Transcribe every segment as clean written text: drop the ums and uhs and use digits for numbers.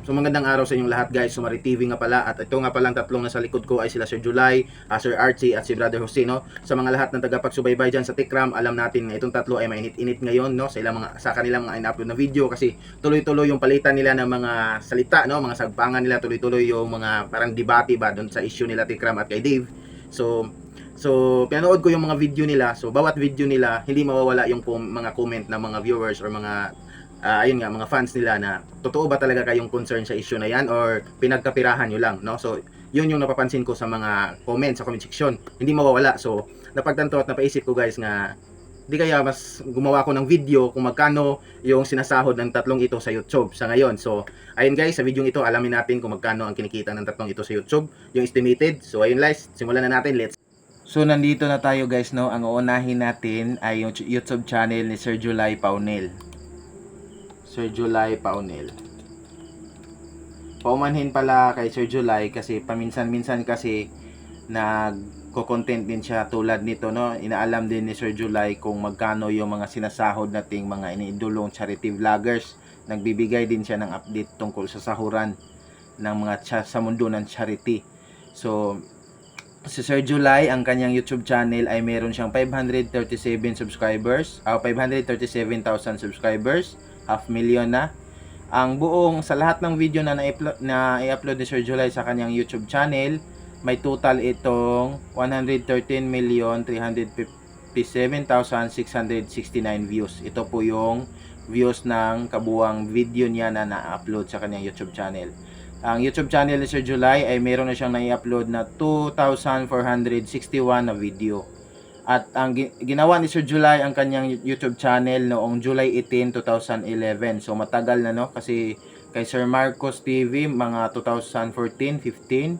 So magandang araw sa inyong lahat guys, Sumari TV nga pala. At ito nga palang tatlong nasa likod ko ay sila Sir July, Sir Archie at si Brother Jose, no? Sa mga lahat ng tagapagsubaybay dyan sa Tikram, alam natin na itong tatlo ay mainit-init ngayon, no? Sa kanilang mga in-upload na video, kasi tuloy-tuloy yung palitan nila ng mga salita, no? Mga sagpangan nila, tuloy-tuloy yung mga parang debate ba doon sa issue nila Tikram at kay Dave. So pinanood ko yung mga video nila. So bawat video nila, hindi mawawala yung mga comment ng mga viewers or mga ayun nga, mga fans nila na totoo ba talaga kayong concern sa issue na yan or pinagkapirahan nyo lang, no? So yun yung napapansin ko sa mga comments, sa comment section, hindi mawawala. So napagtanto at napaisip ko guys nga, di kaya mas gumawa ko ng video kung magkano yung sinasahod ng tatlong ito sa YouTube sa ngayon. So ayun guys, sa video ito alamin natin kung magkano ang kinikita ng tatlong ito sa YouTube, yung estimated. So ayun guys, simulan na natin, let's. So nandito na tayo guys, no? Ang uunahin natin ay yung YouTube channel ni Sir July Paunel. Sir July Paunel. Paumanhin pala kay Sir July kasi paminsan-minsan kasi nagko-content din siya tulad nito, no? Inaalam din ni Sir July kung magkano yung mga sinasahod nating mga iniidolong charity vloggers. Nagbibigay din siya ng update tungkol sa sahuran ng mga sa mundo ng charity. So si Sir July, ang kanyang YouTube channel ay meron siyang 537 subscribers, 537,000 subscribers, 500,000 na. Ang buong sa lahat ng video na i-upload ni Sir July sa kanyang YouTube channel, may total itong 113,357,669 views. Ito po yung views ng kabuang video niya na na-upload sa kanyang YouTube channel. Ang YouTube channel ni Sir July ay meron na siyang na-upload na 2,461 na video. At ang ginawa ni Sir July ang kanyang YouTube channel noong July 18, 2011. So matagal na, no? Kasi kay Sir Marcos TV mga 2014, 15.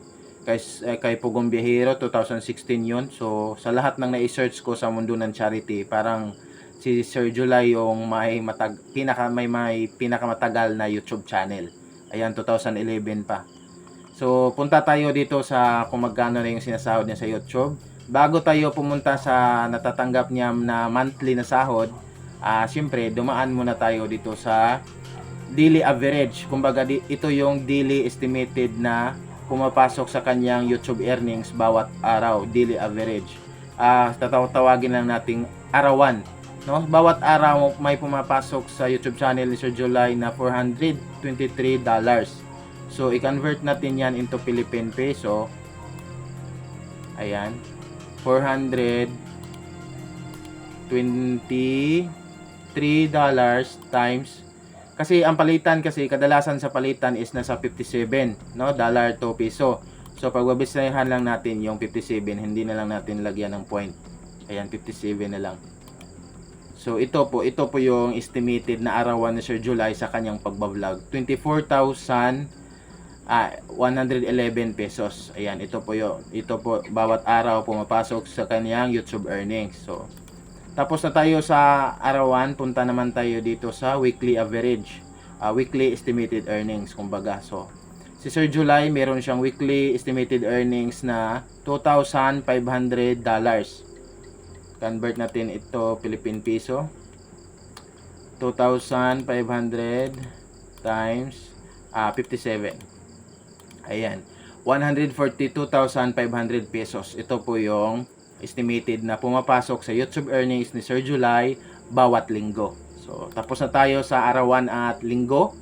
Kay Pugong Biyahero 2016 yun. So sa lahat ng na-search ko sa mundo ng charity, parang si Sir July yung may pinakamatagal na YouTube channel. Ayan, 2011 pa. So punta tayo dito sa kung magkano na yung sinasahod niya sa YouTube. Bago tayo pumunta sa natatanggap niya na monthly na sahod, siyempre dumaan muna tayo dito sa daily average. Kumbaga ito yung daily estimated na pumapasok sa kanyang YouTube earnings bawat araw, daily average. Tatawagin lang nating arawan, no? Bawat araw may pumapasok sa YouTube channel ni Sir July na $423. So i-convert natin yan into Philippine peso. Ayan, $423 times, kasi ang palitan kasi kadalasan sa palitan is nasa 57, no, dollar to peso. So pagbabisayahan lang natin yung 57, hindi na lang natin lagyan ng point. Ayan, 57 na lang. So ito po yung estimated na arawan ni Sir July sa kanyang pagbablog, 24,111 pesos. Ayan, ito po bawat araw pumapasok sa kanyang YouTube earnings. So tapos na tayo sa arawan, punta naman tayo dito sa weekly average, weekly estimated earnings kumbaga. So si Sir July meron siyang weekly estimated earnings na $2,500. Convert natin ito Philippine peso, 2,500 times 57. Ayan, 142,500 pesos. Ito po yung estimated na pumapasok sa YouTube earnings ni Sir July bawat linggo. So tapos na tayo sa arawan at linggo.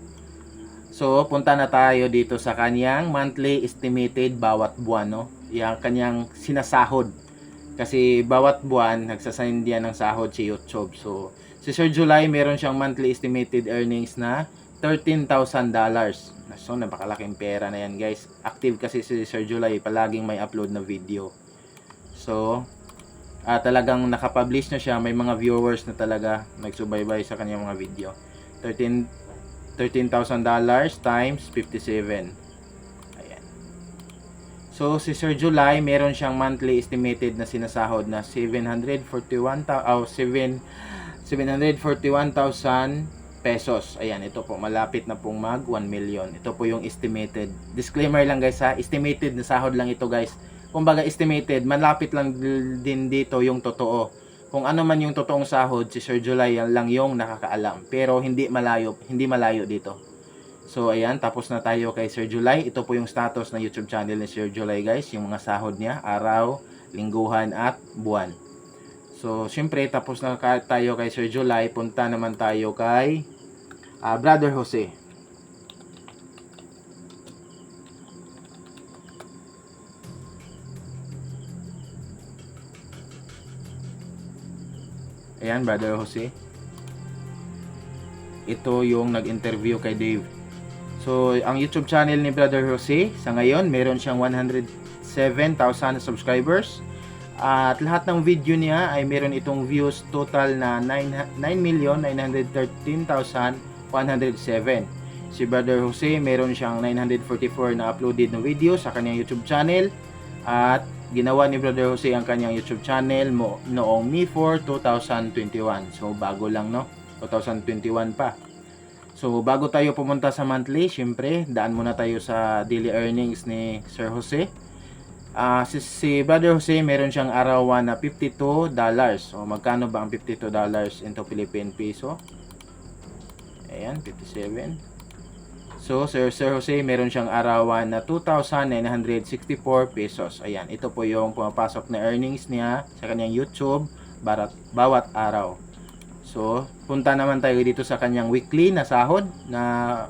So punta na tayo dito sa kanyang monthly estimated bawat buwan, no? Yung kanyang sinasahod. Kasi bawat buwan nagsasign diyan ng sahod si YouTube. So si Sir July meron siyang monthly estimated earnings na $13,000. So napakalaking pera na yan guys. Active kasi si Sir July, palaging may upload na video. So talagang nakapublish na siya, may mga viewers na talaga nagsubaybay sa kanyang mga video. $13,000 times 57. So si Sir July meron siyang monthly estimated na sinasahod na 741,000 pesos. Ayan, ito po malapit na pong mag 1 million. Ito po yung estimated. Disclaimer lang guys ha, estimated na sahod lang ito guys. Kumbaga estimated, malapit lang din dito yung totoo. Kung ano man yung totoong sahod, si Sir July lang yung nakakaalam. Pero hindi malayo dito. So ayan, tapos na tayo kay Sir July. Ito po yung status ng YouTube channel ni Sir July guys, yung mga sahod niya, araw, lingguhan at buwan. So syempre tapos na tayo kay Sir July, punta naman tayo kay Brother Jose. Ayan, Brother Jose. Ito yung nag-interview kay Dave. So, ang YouTube channel ni Brother Jose, sa ngayon, meron siyang 107,000 subscribers. At lahat ng video niya ay meron itong views total na 9,913,107. Si Brother Jose, meron siyang 944 na uploaded na video sa kanyang YouTube channel. At ginawa ni Brother Jose ang kanyang YouTube channel noong May 4, 2021. So, bago lang, no? 2021 pa. So, bago tayo pumunta sa monthly, syempre, daan muna tayo sa daily earnings ni Sir Jose. Si Brother Jose, meron siyang arawan na $52. So, magkano ba ang $52 into Philippine peso? Ayan, 57. So, Sir Jose, meron siyang arawan na 2,964 pesos. Ayan, ito po yung pumapasok na earnings niya sa kanyang YouTube bawat araw. So, punta naman tayo dito sa kanyang weekly na sahod na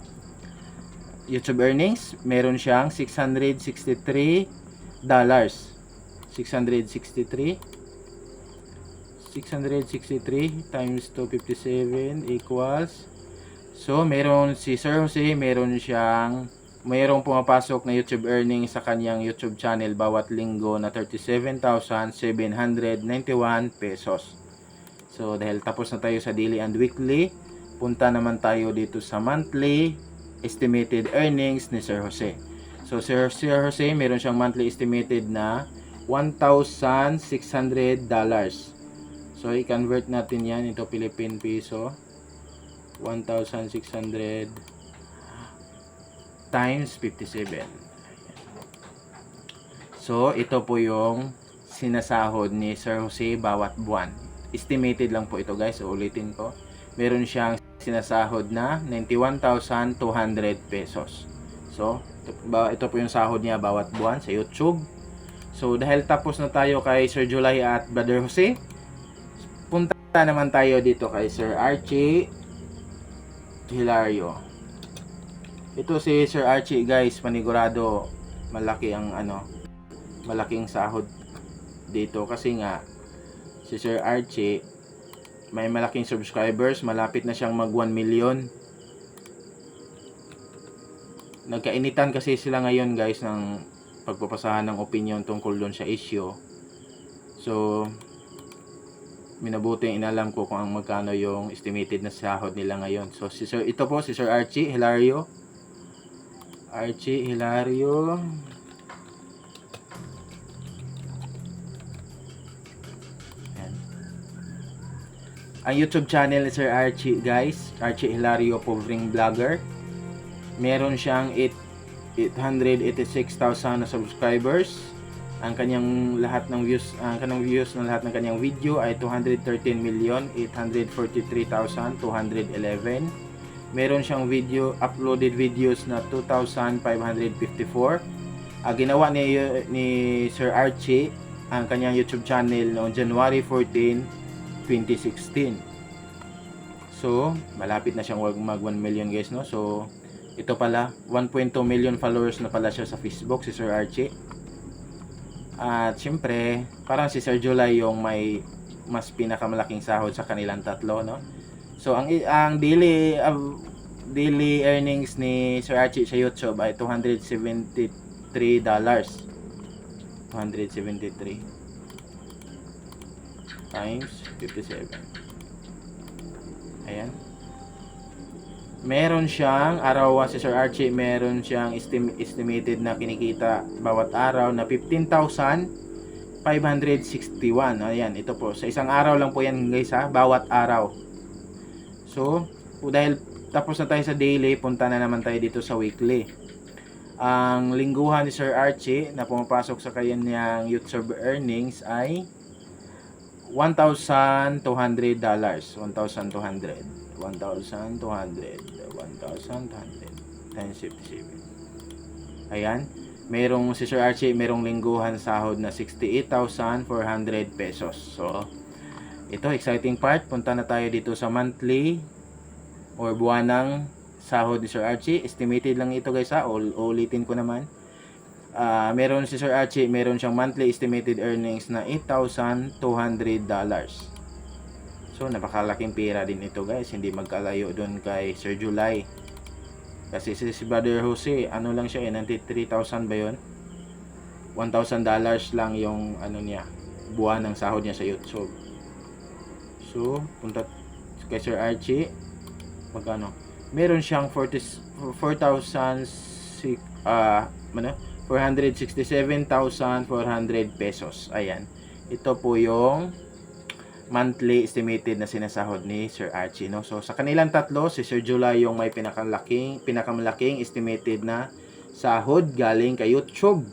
YouTube earnings. Meron siyang $663. 663 times 257 equals. So, meron si Sir Jose, mayroong pumapasok na YouTube earnings sa kanyang YouTube channel bawat linggo na 37,791 pesos. So, dahil tapos na tayo sa daily and weekly, punta naman tayo dito sa monthly estimated earnings ni Sir Jose. So, Sir Jose, meron siyang monthly estimated na $1,600. So, i-convert natin yan into Philippine peso. 1,600 times 57. So, ito po yung sinasahod ni Sir Jose bawat buwan. Estimated lang po ito guys, ulitin ko. Meron siyang sinasahod na 91,200 pesos. So, ito po yung sahod niya bawat buwan sa YouTube. So, dahil tapos na tayo kay Sir July at Brother Jose, punta naman tayo dito kay Sir Archie Hilario. Ito si Sir Archie guys, panigurado malaking sahod dito kasi nga si Sir Archie may malaking subscribers, malapit na siyang mag 1 million. Nagkainitan kasi sila ngayon guys ng pagpapasahan ng opinion tungkol doon sa issue. So, minabuti inalam ko kung magkano yung estimated na sahod nila ngayon. So, ito po si Sir Archie Hilario. Archie Hilario. Ang YouTube channel ni Sir Archie guys, Archie Hilario Povring Vlogger. Meron siyang 886,000 na subscribers. Ang kanyang lahat ng views, ng lahat ng kanyang video ay 213,843,211. Meron siyang uploaded videos na 2,554. Ginawa ni Sir Archie ang kanyang YouTube channel noong January 14, 2016. So, malapit na siyang mag 1 million guys, no? So, ito pala, 1.2 million followers na pala siya sa Facebook, si Sir Archie. At syempre, parang si Sir July yung may mas pinakamalaking sahod sa kanilang tatlo, no? So, ang daily earnings ni Sir Archie sa YouTube ay $273. 273 times 57. Ayan. Meron siyang araw si Sir Archie, meron siyang estimated na kinikita bawat araw na 15,561. Ayan, ito po. Sa isang araw lang po yan guys ha, bawat araw. So, dahil tapos na tayo sa daily, punta na naman tayo dito sa weekly. Ang lingguhan ni Sir Archie na pumapasok sa kanyang YouTube earnings ay $1,200. 1,200. times 57. Ayan. Merong si Sir Archie, merong lingguhan sahod na 68,400 pesos. So, ito, exciting part. Punta na tayo dito sa monthly or buwanang sahod ni Sir Archie. Estimated lang ito guys ha. Ulitin ko naman. Meron si Sir Archie, meron siyang monthly estimated earnings na $8,200. So, napakalaking pera din ito guys. Hindi magkalayo doon kay Sir July. Kasi si Brother Jose, ano lang siya, 93,000 ba yun? $1,000 lang yung ano niya, buwan ng sahod niya sa YouTube. So, punta kay Sir Archie, magkano? Meron siyang 467,400 pesos. Ayan. Ito po yung monthly estimated na sinasahod ni Sir Archie, no? So sa kanilang tatlo, si Sir July yung may pinakamalaking estimated na sahod galing kay YouTube.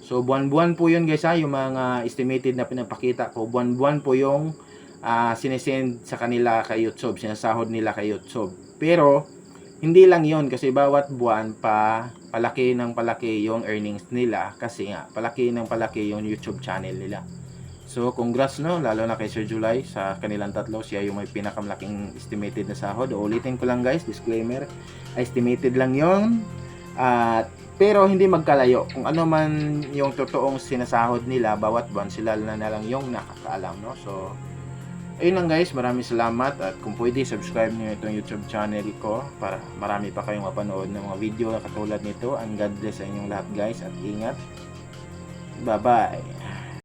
So buwan-buwan po yun guys ha, yung mga estimated na pinapakita ko, buwan-buwan po yung sinesend sa kanila kay YouTube, sinasahod nila kay YouTube. Pero hindi lang yun, kasi bawat buwan palaki ng palaki yung earnings nila, kasi nga palaki ng palaki yung YouTube channel nila. So, congrats no, lalo na kay Sir July sa kanilang tatlo. Siya yung may pinakamalaking estimated na sahod. Ulitin ko lang guys, disclaimer, estimated lang yon. Pero hindi magkalayo. Kung ano man yung totoong sinasahod nila, bawat buwan sila na lang yung nakakaalam. No? So, ayun lang guys, maraming salamat. At kung pwede, subscribe nyo itong YouTube channel ko para marami pa kayong mapanood ng mga video na katulad nito. And God bless sa inyong lahat guys, at ingat. Bye-bye.